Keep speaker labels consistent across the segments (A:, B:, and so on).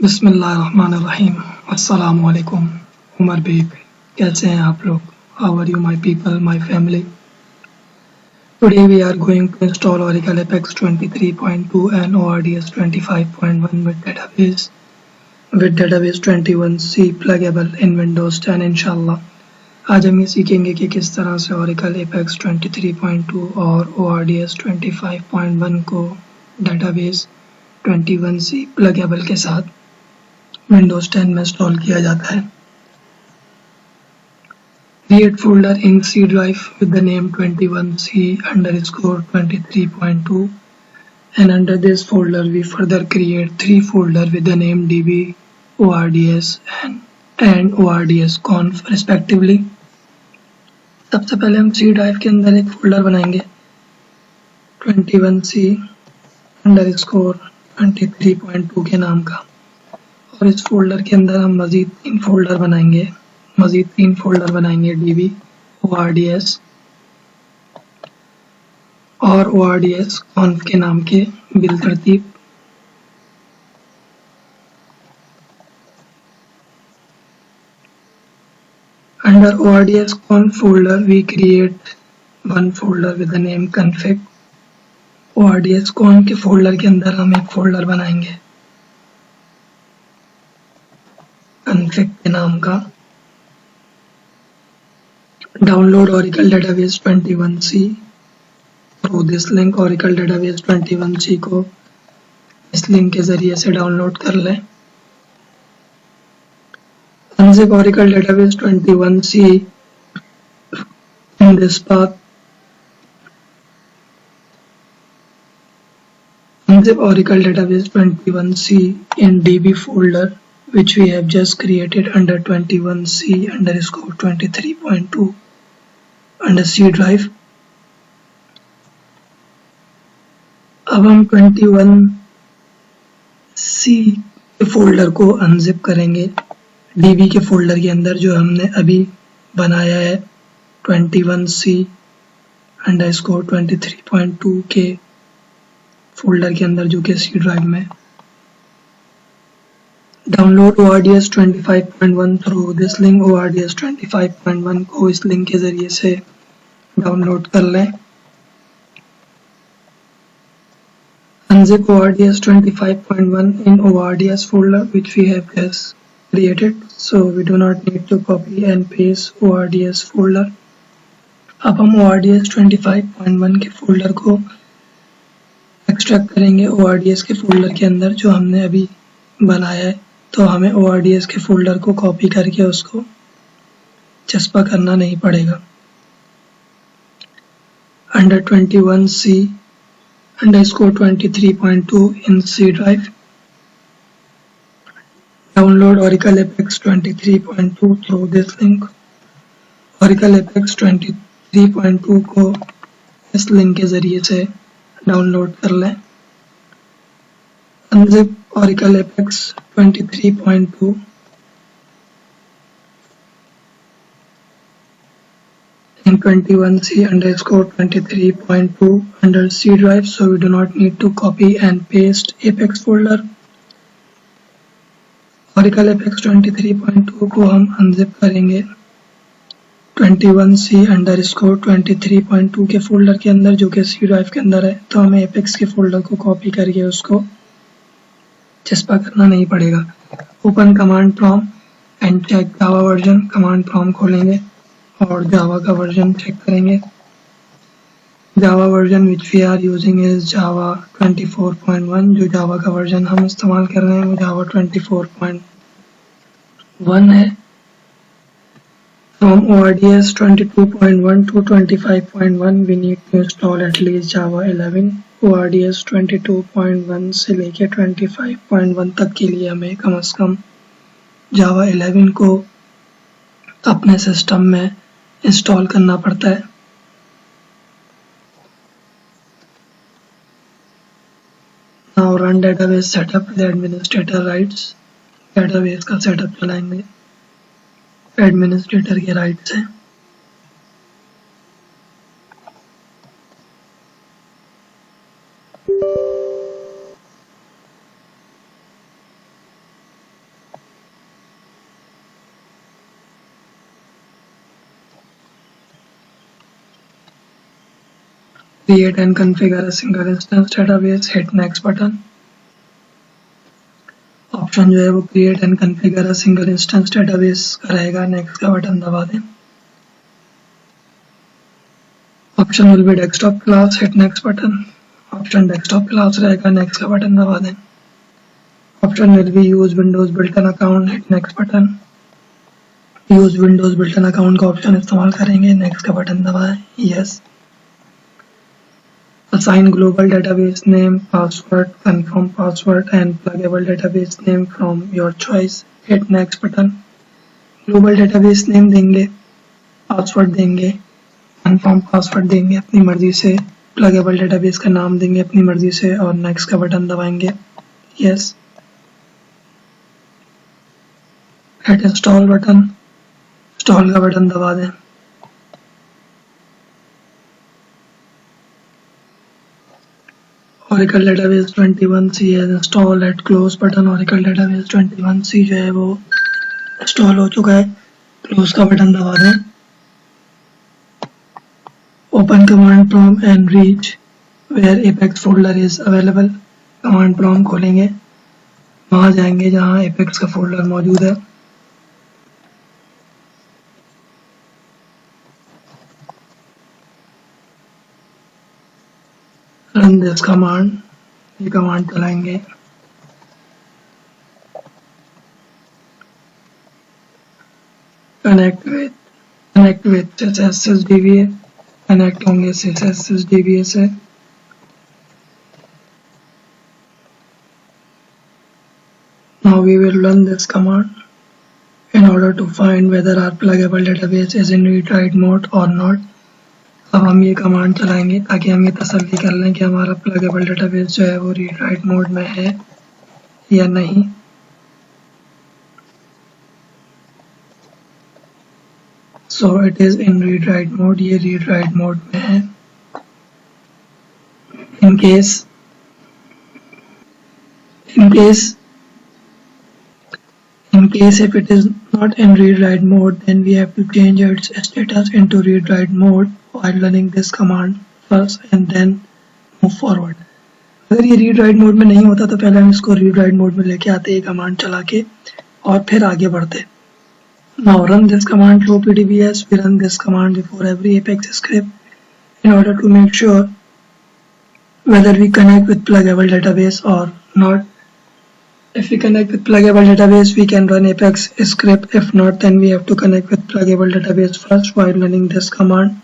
A: बिस्मिल्लाहिर्रहमानिर्रहीम। अस्सलामु अलैकुम। उमर बेग, कैसे हैं आप लोग? How are you my people, my family? Today we are going to install Oracle Apex 23.2 and ORDS 25.1 with database 21C pluggable in Windows 10 इंशाल्लाह। आज हम ये सीखेंगे कि किस तरह से Oracle Apex 23.2 और ORDS 25.1 को database 21C pluggable के साथ Windows 10 में इंस्टॉल किया जाता है। Create folder in C drive with the name 21C_23.2 and under this folder we further create 3 folders with the name DB, ORDS and ORDS-conf respectively। सबसे पहले हम C drive के अंदर एक फोल्डर बनाएंगे 21C_23.2 के नाम का, और इस फोल्डर के अंदर हम मज़ीद 3 फोल्डर बनाएंगे DB, ORDS और ORDS-conf के नाम के बिल तरतीब। Under ORDS-conf folder we create one folder with the name config। ORDS-conf के फोल्डर के अंदर हम एक फोल्डर बनाएंगे config के नाम का। Download Oracle Database 21C through this link। Oracle Database 21C को इस लिंक के जरिए से डाउनलोड कर लें। Unzip Oracle Database 21C in this path। Unzip Oracle Database 21C in DB folder which we have just created under 21C_23.2 under C drive। अब हम 21C के फोल्डर को अनजिप करेंगे DB के फोल्डर के अंदर जो हमने अभी बनाया है 21C_23.2 के फोल्डर के अंदर जो कि C ड्राइव में। Download ORDS 25.1 through this link. ORDS 25.1 को इस लिंक के जरिए से डाउनलोड कर लें। Unzip ORDS 25.1 in ORDS folder which we have just created, so we do not need to copy and paste ORDS folder। अब हम ORDS 25.1 के फोल्डर को एक्सट्रैक्ट करेंगे ORDS के फोल्डर के अंदर जो हमने अभी बनाया है, तो हमें ORDS के फोल्डर को कॉपी करके उसको चस्पा करना नहीं पड़ेगा। Under 21C_23.2 in C drive download Oracle Apex 23.2 through this link। Oracle Apex 23.2 को इस लिंक के जरिए से डाउनलोड कर लें। Unzip Oracle Apex 23.2 in 21C_23.2 under C drive, so we do not need to copy and paste Apex folder। Oracle Apex 23.2 को हम unzip करेंगे 21C_23.2 के फोल्डर के अंदर जो कि C ड्राइव के अंदर है, तो हमें Apex के फोल्डर को कॉपी करके उसको चस्पा करना नहीं पड़ेगा। Open command prompt and check Java version. Command prompt खोलेंगे और जावा का वर्जन चेक करेंगे। Java version which we are using is Java 24.1। जो जावा का वर्जन हम इस्तेमाल कर रहे हैं वो जावा 24.1 है। From ORDS 22.1 to 25.1 we need to install at least Java 11। ORDS 22.1 से लेके 25.1 तक के लिए हमें कम से कम Java 11 को अपने सिस्टम में इंस्टॉल करना पड़ता है। Now run database setup with administrator rights। database का सेटअप चलाएंगे एडमिनिस्ट्रेटर के राइट से। create and configure a single instance database, hit next button. Option जो है वो create and configure a single instance database का रहेगा, नेक्स्ट का बटन दबा दें. Option will be desktop class, hit next button. Option desktop class रहेगा, next का बटन दबा दें. Option will be use Windows built in account, hit next button. Use Windows built in account का option इस्तेमाल करेंगे, next का button दबाएं, yes. Assign global database name, password, confirm password and pluggable database name from your choice. Hit next button. Global database name देंगे, password देंगे, confirm password देंगे अपनी मर्जी से, pluggable database का नाम देंगे अपनी मर्जी से और next का बटन दबाएंगे, yes. Hit install button, install का बटन दबा दें. Oracle Database 21C है install, eight close button. Oracle Database 21C जो है वो इंस्टॉल हो चुका है, क्लोज का बटन दबा दें. Open command prompt and reach where APEX folder is available. Command prompt खोलेंगे, वहां जाएंगे जहां एपेक्स का फोल्डर मौजूद है. रन दिस कमांड, ये कमांड चलाएंगे. कनेक्ट विथ SSDBA, कनेक्ट होंगे SSDBA से. Now we will run this command in order to find whether our pluggable database is in read-write mode or not. अब हम ये कमांड चलाएंगे ताकि हम ये तसल्ली कर लें कि हमारा प्लगेबल डेटाबेस जो है वो रीड राइट मोड में है या नहीं. So it is in read write mode, ये रीड राइट मोड में है. इन case if it is not in read write mode, then we have to change its status into read write mode while running this command first and then move forward. अगर ये read write mode में नहीं होता तो पहले हम इसको read write mode में लेके आते, ये कमांड चला के और फिर आगे बढ़ते. Now run this command through PDBS. We run this command before every Apex script in order to make sure whether we connect with pluggable database or not. If we connect with pluggable database, we can run Apex script. If not, then we have to connect with pluggable database first while running this command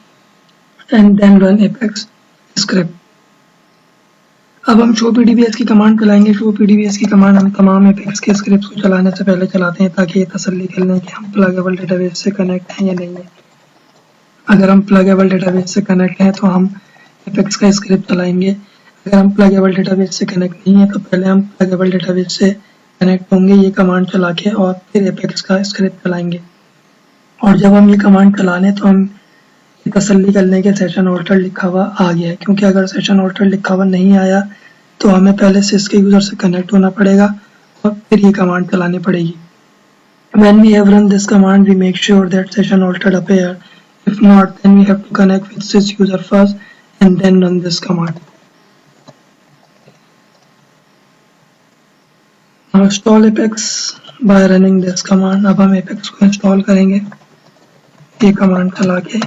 A: and then run Apex script. अब हम show PDBS की command चलाएंगे. show PDBS की command हम तमाम Apex के script को चलाने से पहले चलाते हैं ताकि ये तसल्ली कर लें कि हम pluggable database से कनेक्ट हैं या नहीं है. अगर हम pluggable database से कनेक्ट हैं तो हम Apex का स्क्रिप्ट चलाएंगे. अगर हम प्लगेबल डेटाबेस से कनेक्ट नहीं है तो पहले हम प्लगेबल डेटाबेस से कनेक्ट होंगे, ये कमांड चला के और फिर एपेक्स का स्क्रिप्ट चलाएंगे. और जब हम ये कमांड चला लें तो हम ये तसल्ली कर लें कि सेशन ऑल्टर लिखा हुआ आ गया है, क्योंकि अगर सेशन ऑल्टर लिखा हुआ नहीं आया तो हमें पहले से इसके यूज़र से कनेक्ट होना पड़ेगा और फिर ये कमांड चलानी पड़ेगी. When we have run this command, we make sure that session altered appear. If not, then we have to connect with sys user first and then run this command. Now install Apex by running this command. अब हम Apex को install करेंगे ये command चला के.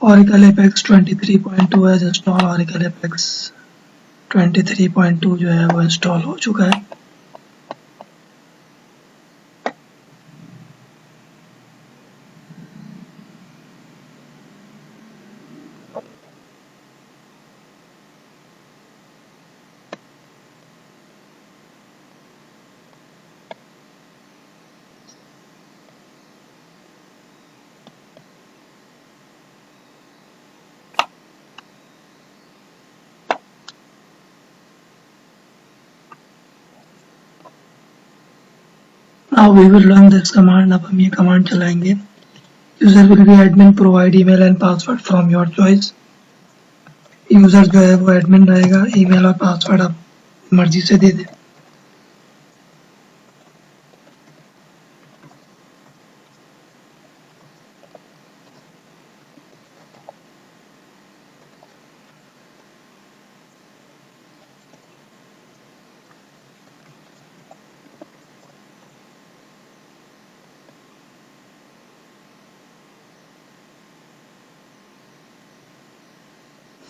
A: Oracle Apex 23.2 है install. Oracle Apex 23.2 जो है वो इंस्टॉल हो चुका है. Now we will run this command. अब हम ये कमांड चलाएंगे. User will be admin, provide email and password from your choice. User जो है वो एडमिन रहेगा, ईमेल और पासवर्ड आप मर्जी से दे दें.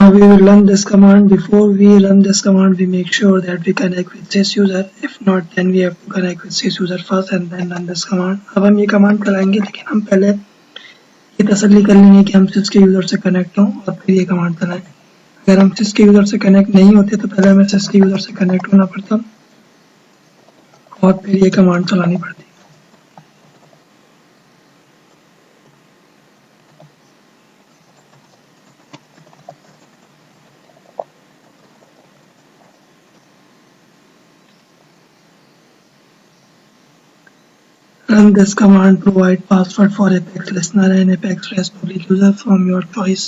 A: Now we will run this command. Before we run this command, we make sure that we connect with sys user. If not, then we have to connect with sys user first and then run this command. अब हम ये command चलाएंगे, लेकिन हम पहले ये तसल्ली कर लेंगे कि हम sys के यूजर से कनेक्ट हों और फिर ये कमांड चलाएं. अगर हम sys के यूजर से कनेक्ट नहीं होते तो पहले हमें sys के यूजर से कनेक्ट होना पड़ता और फिर ये कमांड चलानी पड़ती. Run this command. Provide password for Apex listener and Apex REST public user from your choice.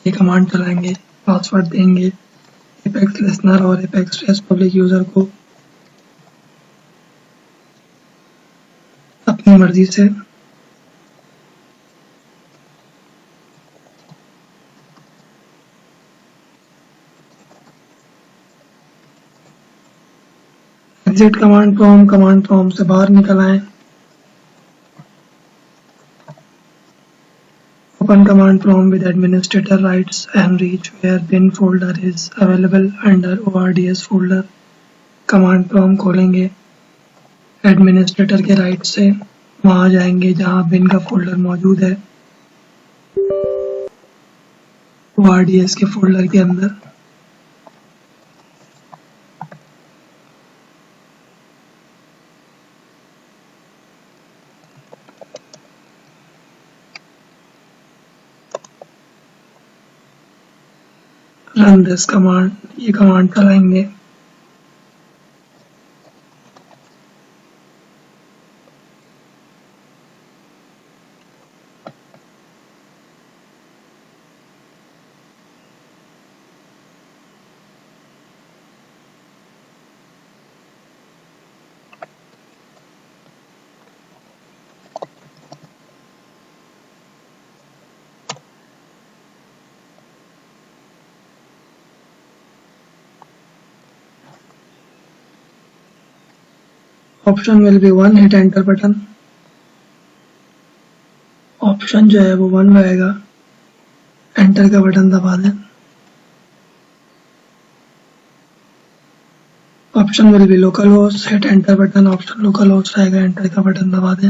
A: ये कमांड चलाएंगे, पासवर्ड देंगे Apex listener और Apex REST public user को अपनी मर्जी से. एग्जिट कमांड प्रॉम्प्ट से बाहर निकल आए. Open command prompt with administrator rights and reach where bin folder is available under ORDS folder. Command prompt खोलेंगे, एडमिनिस्ट्रेटर के राइट से वहां जाएंगे जहां बिन का फोल्डर मौजूद है, ORDS के फोल्डर के अंदर. Run this command. ये कमांड चलाएंगे. Option will be 1. Hit enter button. Option जो है वो 1 रहेगा. एंटर का बटन दबा दें. Option will be local host. Hit enter button. Option local host रहेगा. एंटर का बटन दबा दें.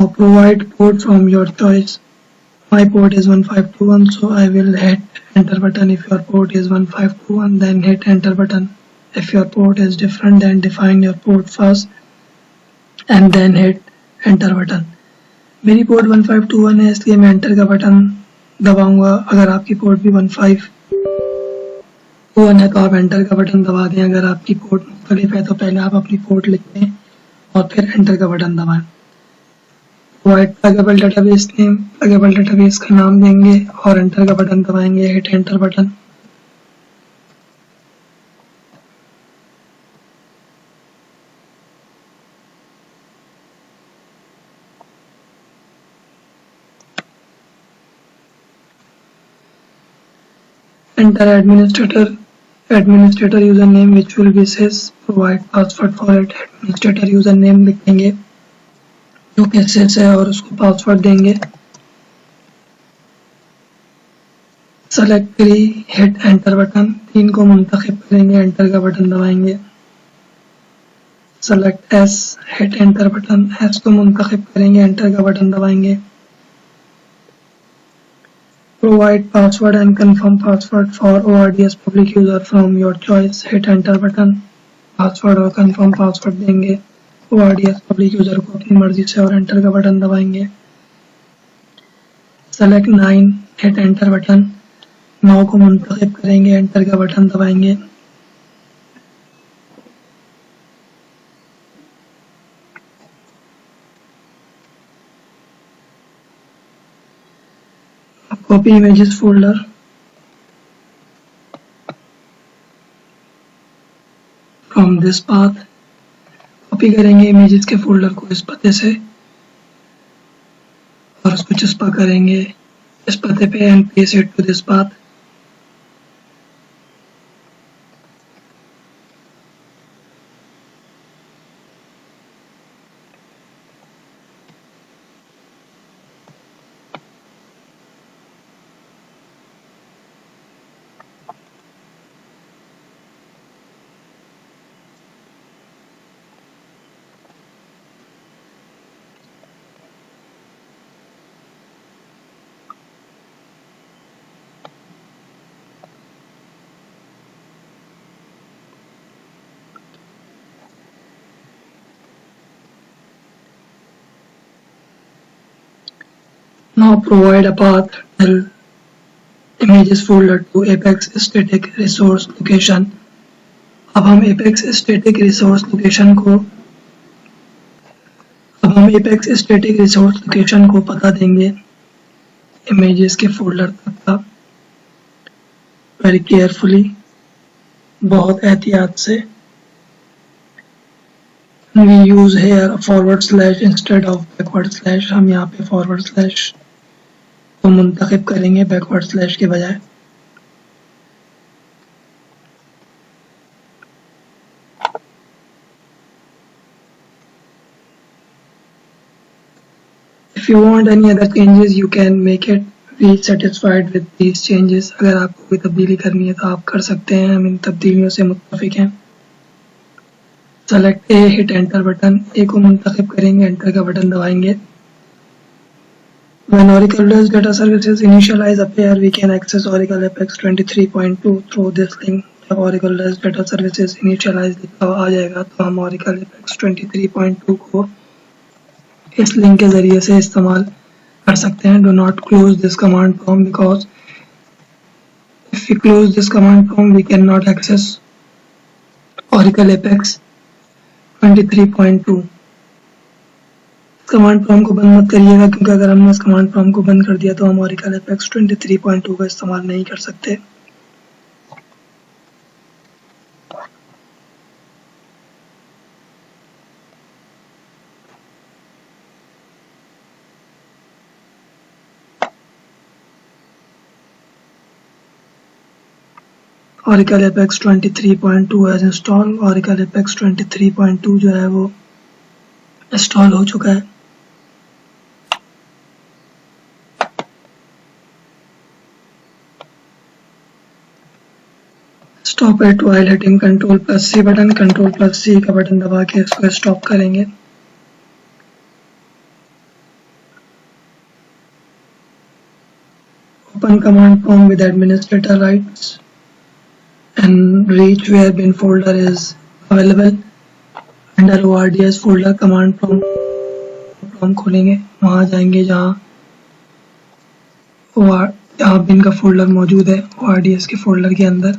A: Provide port from your choice. My port is 1521, so I will hit enter button. If your port is 1521, then hit enter button. If your port is different, then define your port first and then hit enter button. मेरी port 1521 है, इसलिए मैं enter का button दबाऊंगा. अगर आपकी port भी 1521 है तो आप एंटर का बटन दबा दें. अगर आपकी पोर्ट मुख्तलिफ है तो पहले आप अपनी पोर्ट लिख दें और फिर एंटर का बटन दबाएं. Provide pluggable database name. Pluggable database का नाम देंगे और एंटर का बटन दबाएंगे. Hit enter button. Enter administrator username which will be sys. Provide password for it. Administrator username लिखेंगे जो कि sys है और उसको पासवर्ड देंगे. सेलेक्ट 3. Hit enter button. 3 को मुंतखब करेंगे. एंटर का बटन दबाएंगे. Select S. Hit enter button. S को मुंतखब करेंगे. एंटर का बटन दबाएंगे. Provide password and confirm password for ORDS public user from your choice. Hit enter button. Password और confirm password देंगे ORDS public user को अपनी मर्जी से और enter का बटन दबाएंगे. Select 9. Hit enter button. 9 को मुंतखब करेंगे. enter का बटन दबाएंगे. copy images folder from this path. Copy करेंगे इमेजेस के फोल्डर को इस पते से और उसको चस्पा करेंगे इस पते पे and paste it to this path. Now provide a path till images folder to apex static resource location. अब हम apex static resource location को पता देंगे images के folder तक का very carefully, बहुत एहतियात से. We use here a forward slash instead of backward slash. हम यहाँ पे forward slash को मुंतखब करेंगे backward slash के बजाय. If you want any other changes, you can make it. We satisfied with these changes. अगर आपको कोई तब्दीली करनी है तो आप कर सकते हैं. हम इन तब्दीलियों से मुत्तफिक हैं. Select A, hit enter button. A को मुंतखब करेंगे, enter का बटन दबाएंगे. When Oracle REST data services initialize a pair, we can access Oracle Apex 23.2 through this link. जब Oracle REST data services initialize लिखा आ जाएगा तो हम Oracle Apex 23.2 को इस लिंक के जरिए से इस्तेमाल कर सकते हैं. Do not close this command prompt because if we close this command prompt, we cannot access Oracle Apex 23.2. Command prompt को बंद मत करिएगा क्योंकि अगर हमने इस कमांड प्रॉम्प्ट को बंद कर दिया तो हम Oracle Apex 23.2 का इस्तेमाल नहीं कर सकते. Oracle Apex 23.2 as install. Oracle Apex 23.2 जो है वो इंस्टॉल हो चुका है. Stop it while hitting Ctrl+C button. Ctrl+C का बटन दबा के इसको स्टॉप करेंगे. Open command prompt with administrator rights and reach where bin folder is available. Under ORDS folder command prompt खोलेंगे, वहाँ जाएंगे जहाँ बिन का फोल्डर मौजूद है ORDS के फोल्डर के अंदर.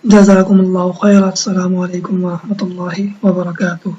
A: जज़ाकुमुल्लाहु खैर. अस्सलामु अलैकुम व रहमतुल्लाहि व बरकातुहू.